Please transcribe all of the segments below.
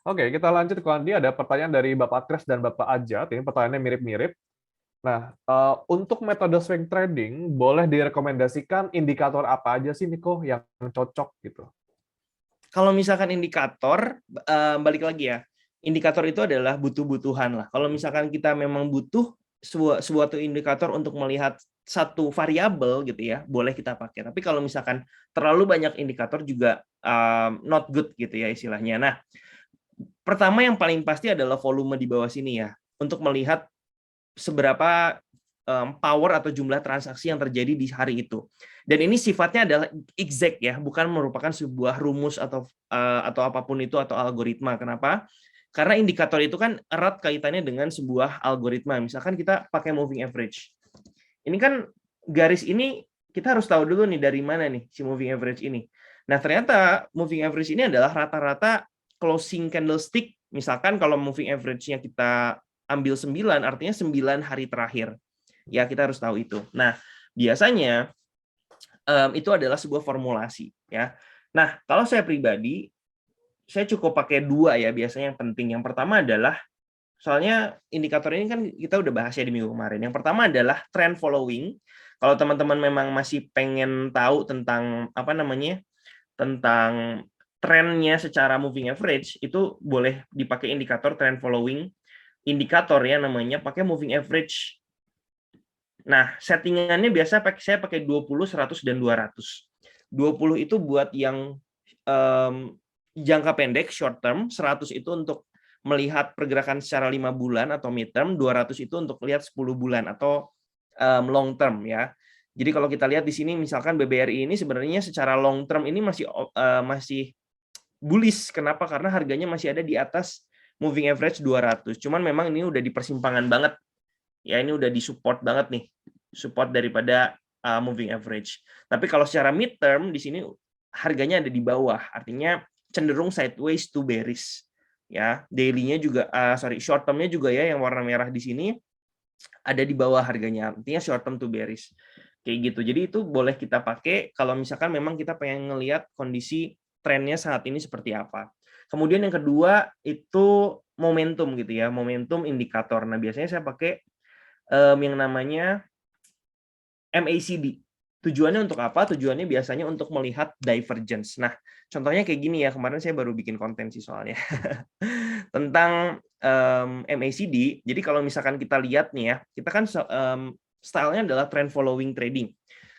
Oke, kita lanjut ke Andi. Ada pertanyaan dari Bapak Kres dan Bapak Ajat. Ini pertanyaannya mirip-mirip. Nah, untuk metode swing trading, boleh direkomendasikan indikator apa aja sih, Niko, yang cocok gitu? Kalau misalkan indikator, balik lagi ya, indikator itu adalah butuh-butuhan lah. Kalau misalkan kita memang butuh suatu indikator untuk melihat satu variabel gitu ya, boleh kita pakai. Tapi kalau misalkan terlalu banyak indikator juga not good gitu ya istilahnya. Nah, pertama yang paling pasti adalah volume di bawah sini ya, untuk melihat seberapa power atau jumlah transaksi yang terjadi di hari itu. Dan ini sifatnya adalah exact ya, bukan merupakan sebuah rumus atau apapun itu atau algoritma. Kenapa? Karena indikator itu kan erat kaitannya dengan sebuah algoritma. Misalkan kita pakai moving average. Ini kan garis ini kita harus tahu dulu nih dari mana nih si moving average ini. Nah, ternyata moving average ini adalah rata-rata closing candlestick. Misalkan kalau moving average-nya kita ambil 9, artinya 9 hari terakhir. Ya, kita harus tahu itu. Nah, biasanya itu adalah sebuah formulasi. Ya. Nah, kalau saya pribadi, saya cukup pakai 2 ya, biasanya yang penting. Yang pertama adalah, soalnya indikator ini kan kita udah bahas ya di minggu kemarin. Yang pertama adalah trend following. Kalau teman-teman memang masih pengen tahu tentang apa namanya, tentang trennya secara moving average, itu boleh dipakai indikator trend following. Indikator ya namanya, pakai moving average. Nah, settingannya biasa saya pakai 20, 100, dan 200. 20 itu buat yang jangka pendek, short term, 100 itu untuk melihat pergerakan secara 5 bulan atau mid term, 200 itu untuk lihat 10 bulan atau long term ya. Jadi kalau kita lihat di sini misalkan BBRI ini sebenarnya secara long term ini masih bullish. Kenapa? Karena harganya masih ada di atas moving average 200. Cuman memang ini udah di persimpangan banget. Ya, ini udah disupport banget nih. Support daripada moving average. Tapi kalau secara mid term di sini harganya ada di bawah. Artinya cenderung sideways to bearish. Ya, daily-nya juga short term-nya juga ya yang warna merah di sini ada di bawah harganya. Artinya short term to bearish. Kayak gitu. Jadi itu boleh kita pakai kalau misalkan memang kita pengen ngelihat kondisi trennya saat ini seperti apa. Kemudian yang kedua itu momentum gitu ya, momentum indikator. Nah, biasanya saya pakai yang namanya MACD. Tujuannya untuk apa? Tujuannya biasanya untuk melihat divergence. Nah, contohnya kayak gini ya, kemarin saya baru bikin konten sih soalnya. Tentang MACD. Jadi kalau misalkan kita lihat nih ya, kita kan stylenya adalah trend following trading.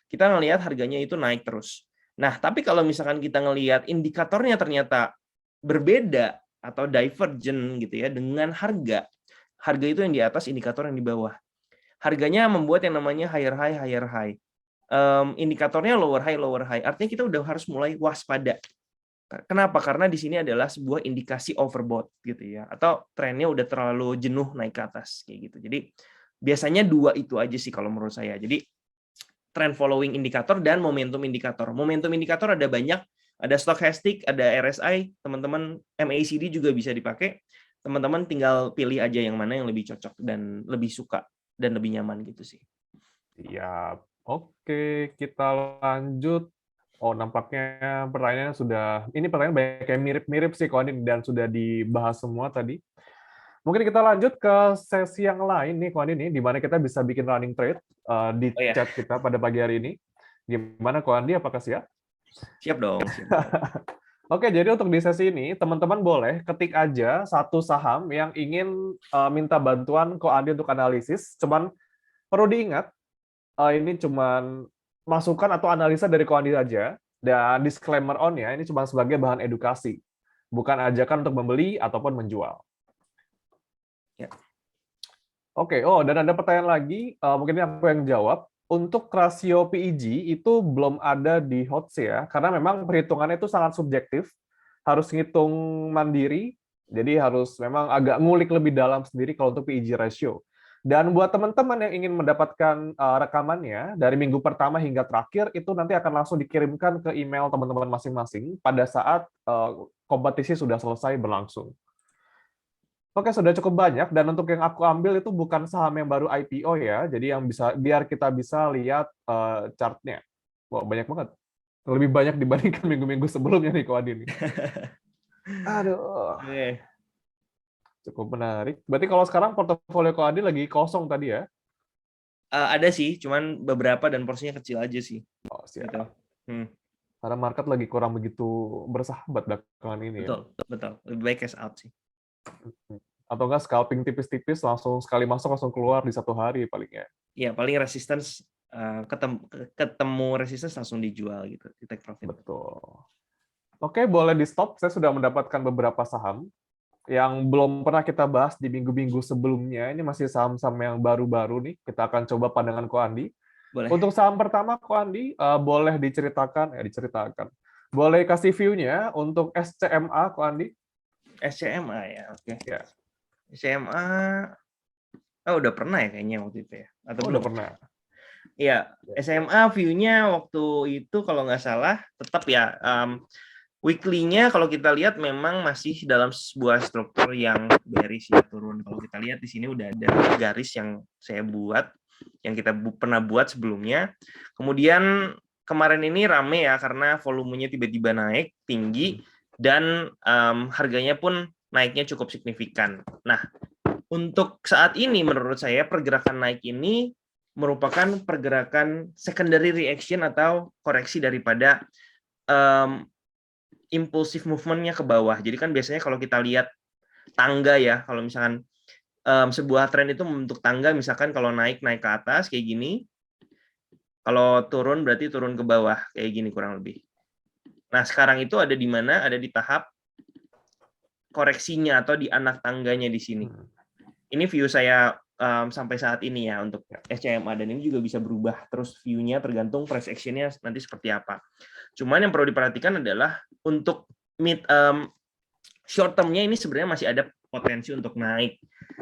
Kita ngelihat harganya itu naik terus. Nah, tapi kalau misalkan kita ngelihat indikatornya ternyata berbeda atau divergent gitu ya dengan harga itu yang di atas, indikator yang di bawah. Harganya membuat yang namanya higher high, higher high. Indikatornya lower high, lower high. Artinya kita udah harus mulai waspada. Kenapa? Karena di sini adalah sebuah indikasi overbought gitu ya, atau trennya udah terlalu jenuh naik ke atas kayak gitu. Jadi biasanya 2 itu aja sih kalau menurut saya. Jadi trend following indikator dan momentum indikator. Momentum indikator ada banyak, ada stochastic, ada RSI, teman-teman MACD juga bisa dipakai. Teman-teman tinggal pilih aja yang mana yang lebih cocok dan lebih suka dan lebih nyaman gitu sih. Iya, oke, kita lanjut. Oh, nampaknya pertanyaannya ini pertanyaan banyak yang mirip-mirip sih, Konin, dan sudah dibahas semua tadi. Mungkin kita lanjut ke sesi yang lain nih, Konin, nih, di mana kita bisa bikin running trade di Oh ya, chat kita pada pagi hari ini. Gimana, Kondi? Apakah siap? siap dong, siap dong. Oke, jadi untuk di sesi ini, teman-teman boleh ketik aja satu saham yang ingin minta bantuan Ko Andi untuk analisis. Cuman perlu diingat, ini cuman masukan atau analisa dari Ko Andi saja. Dan disclaimer on ya, ini cuma sebagai bahan edukasi. Bukan ajakan untuk membeli ataupun menjual. Ya. Oke, oh dan ada pertanyaan lagi, mungkin ini aku yang jawab. Untuk rasio PEG itu belum ada di HOTS ya, karena memang perhitungannya itu sangat subjektif, harus ngitung mandiri, jadi harus memang agak ngulik lebih dalam sendiri kalau untuk PEG ratio. Dan buat teman-teman yang ingin mendapatkan rekamannya dari minggu pertama hingga terakhir, itu nanti akan langsung dikirimkan ke email teman-teman masing-masing pada saat kompetisi sudah selesai berlangsung. Oke, sudah cukup banyak dan untuk yang aku ambil itu bukan saham yang baru IPO ya, jadi yang bisa biar kita bisa lihat chartnya. Wah, banyak banget. Lebih banyak dibandingkan minggu-minggu sebelumnya nih, Ko Adi nih. Aduh. Oke. Cukup menarik. Berarti kalau sekarang portofolio Ko Andi lagi kosong tadi ya? Ada sih, cuman beberapa dan porsinya kecil aja sih. Oh, Gitu. siap. Hmm, Karena market lagi kurang begitu bersahabat belakangan ini ya. betul, betul. Lebih baik cash out sih. Atau enggak scalping tipis-tipis langsung sekali masuk langsung keluar di 1 hari palingnya. Ya, paling resistance ketemu resistance langsung dijual gitu, di take profit. Betul. Oke, boleh di stop. Saya sudah mendapatkan beberapa saham yang belum pernah kita bahas di minggu-minggu sebelumnya. Ini masih saham-saham yang baru-baru nih. Kita akan coba pandangan Ko Andi. Boleh. Untuk saham pertama, Ko Andi, boleh diceritakan. Boleh kasih view-nya untuk SCMA, Ko Andi? SCMA ya, oke. Ya. SCMA, udah pernah ya kayaknya waktu itu ya? Atau Udah belum? pernah. Iya, SMA view-nya waktu itu kalau nggak salah tetap ya, weekly-nya kalau kita lihat memang masih dalam sebuah struktur yang bearish ya, turun. Kalau kita lihat di sini udah ada garis yang saya buat, yang kita pernah buat sebelumnya. Kemudian kemarin ini rame ya karena volumenya tiba-tiba naik tinggi dan harganya pun naiknya cukup signifikan. Nah, untuk saat ini menurut saya pergerakan naik ini merupakan pergerakan secondary reaction atau koreksi daripada impulsive movement-nya ke bawah. Jadi kan biasanya kalau kita lihat tangga ya, kalau misalkan sebuah tren itu membentuk tangga, misalkan kalau naik ke atas kayak gini, kalau turun berarti turun ke bawah kayak gini kurang lebih. Nah, sekarang itu ada di mana? Ada di tahap koreksinya atau di anak tangganya di sini. Ini view saya sampai saat ini ya untuk SCMA, dan ini juga bisa berubah terus view-nya tergantung price action-nya nanti seperti apa. Cuman yang perlu diperhatikan adalah untuk short term-nya ini sebenarnya masih ada potensi untuk naik.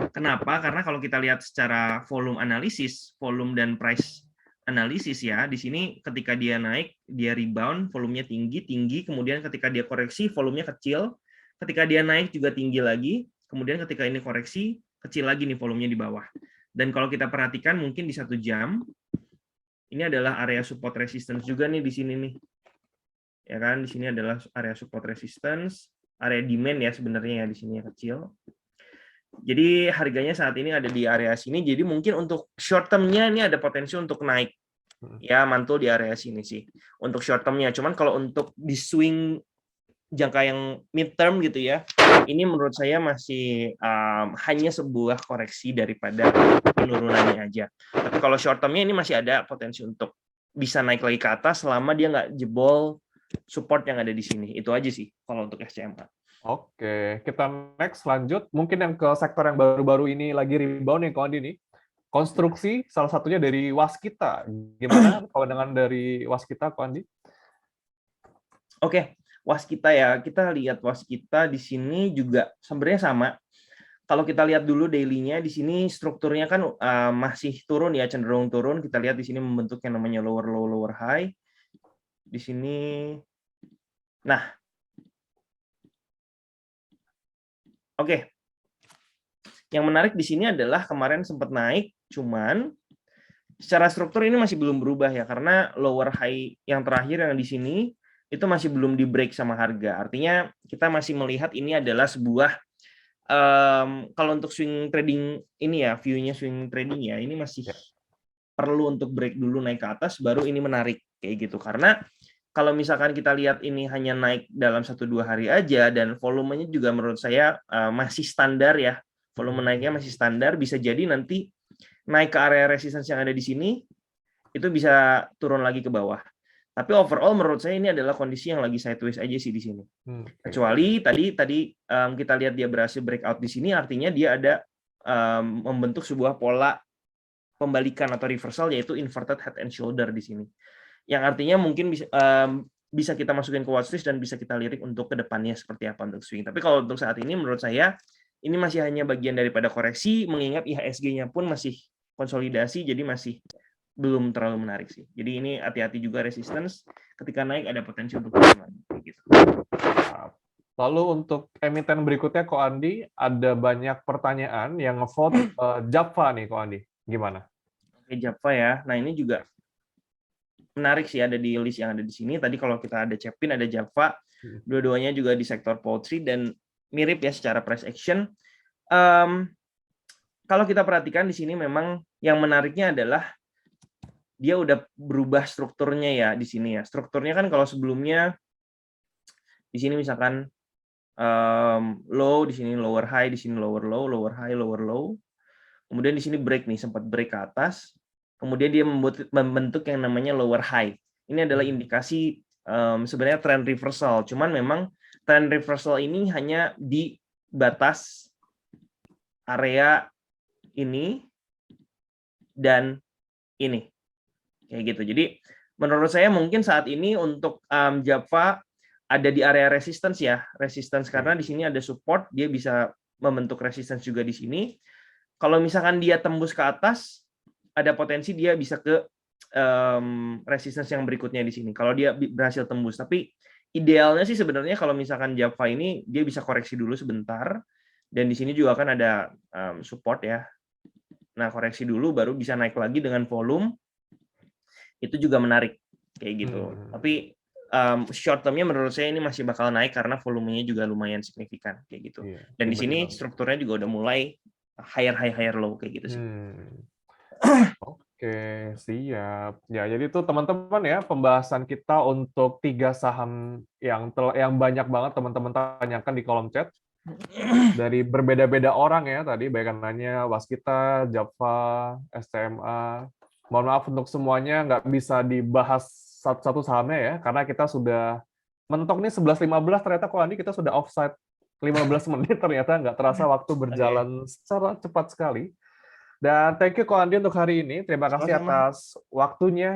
Kenapa? Karena kalau kita lihat secara volume analisis, volume dan price analisis ya, di sini ketika dia naik, dia rebound, volumenya tinggi, kemudian ketika dia koreksi, volumenya kecil, ketika dia naik juga tinggi lagi, kemudian ketika ini koreksi, kecil lagi nih volumenya di bawah. Dan kalau kita perhatikan mungkin di 1 jam, ini adalah area support resistance juga nih di sini nih. Ya kan, di sini adalah area support resistance, area demand ya sebenarnya ya di sini kecil. Jadi harganya saat ini ada di area sini, jadi mungkin untuk short term-nya ini ada potensi untuk naik. Ya, mantul di area sini sih. Untuk short term-nya, cuman kalau untuk di swing jangka yang mid term gitu ya, ini menurut saya masih hanya sebuah koreksi daripada penurunannya aja. Tapi kalau short term-nya ini masih ada potensi untuk bisa naik lagi ke atas selama dia nggak jebol support yang ada di sini. Itu aja sih kalau untuk SCMA. Oke, kita next lanjut. Mungkin yang ke sektor yang baru-baru ini lagi rebound nih, Ko Andi nih. Konstruksi, salah satunya dari Waskita. Gimana pandangan dari Waskita, Ko Andi? Oke, Waskita ya. Kita lihat Waskita di sini juga sebenarnya sama. Kalau kita lihat dulu daily-nya, di sini strukturnya kan masih turun ya, cenderung turun. Kita lihat di sini membentuk yang namanya lower low, lower high. Di sini, nah, oke. Yang menarik di sini adalah kemarin sempat naik, cuman secara struktur ini masih belum berubah ya, karena lower high yang terakhir yang di sini itu masih belum di break sama harga. Artinya kita masih melihat ini adalah sebuah kalau untuk swing trading ini ya, view-nya swing trading ya, ini masih perlu untuk break dulu naik ke atas, baru ini menarik kayak gitu. Karena kalau misalkan kita lihat ini hanya naik dalam 1-2 hari aja dan volumenya juga menurut saya masih standar ya, volume naiknya masih standar, bisa jadi nanti naik ke area resistance yang ada di sini itu bisa turun lagi ke bawah. Tapi overall menurut saya ini adalah kondisi yang lagi sideways aja sih di sini. Kecuali tadi kita lihat dia berhasil breakout di sini, artinya dia ada membentuk sebuah pola pembalikan atau reversal, yaitu inverted head and shoulder di sini. Yang artinya mungkin bisa kita masukin ke watchlist dan bisa kita lirik untuk kedepannya seperti apa untuk swing. Tapi kalau untuk saat ini menurut saya ini masih hanya bagian daripada koreksi, mengingat IHSG-nya pun masih konsolidasi, jadi masih belum terlalu menarik sih. Jadi ini hati-hati juga resistance, ketika naik ada potensi untuk turun lagi gitu. Lalu untuk emiten berikutnya, Ko Andi, ada banyak pertanyaan yang ngevote Java nih, Ko Andi. Gimana? Oke, Java ya. Nah, ini juga menarik sih, ada di list yang ada di sini. Tadi kalau kita ada Cepin, ada Java. Dua-duanya juga di sektor poultry dan mirip ya secara price action. Kalau kita perhatikan di sini memang yang menariknya adalah dia udah berubah strukturnya ya di sini ya. Strukturnya kan kalau sebelumnya di sini misalkan low, di sini lower high, di sini lower low, lower high, lower low. Kemudian di sini break nih, sempat break ke atas. Kemudian dia membentuk yang namanya lower high. Ini adalah indikasi sebenarnya trend reversal. Cuman memang trend reversal ini hanya di batas area ini dan ini. Kayak gitu. Jadi menurut saya mungkin saat ini untuk Java ada di area resistance ya. Resistance karena di sini ada support, dia bisa membentuk resistance juga di sini. Kalau misalkan dia tembus ke atas, ada potensi dia bisa ke resistance yang berikutnya di sini. Kalau dia berhasil tembus, tapi idealnya sih sebenarnya kalau misalkan Java ini dia bisa koreksi dulu sebentar, dan di sini juga kan ada support ya. Nah, koreksi dulu baru bisa naik lagi dengan volume. Itu juga menarik kayak gitu. Tapi short term-nya menurut saya ini masih bakal naik karena volumenya juga lumayan signifikan kayak gitu. Dan di sini strukturnya juga udah mulai higher low kayak gitu sih. Oke, siap. Ya, jadi itu teman-teman ya pembahasan kita untuk 3 saham yang banyak banget teman-teman tanyakan di kolom chat. Dari berbeda-beda orang ya tadi, baik nanya Waskita, Java, STMA. Mohon maaf untuk semuanya nggak bisa dibahas satu-satu sahamnya ya, karena kita sudah mentok nih 11.15, ternyata kok Andi kita sudah offside 15 menit, ternyata nggak terasa waktu berjalan secara cepat sekali. Dan thank you Ko Andi untuk hari ini. Terima kasih atas waktunya.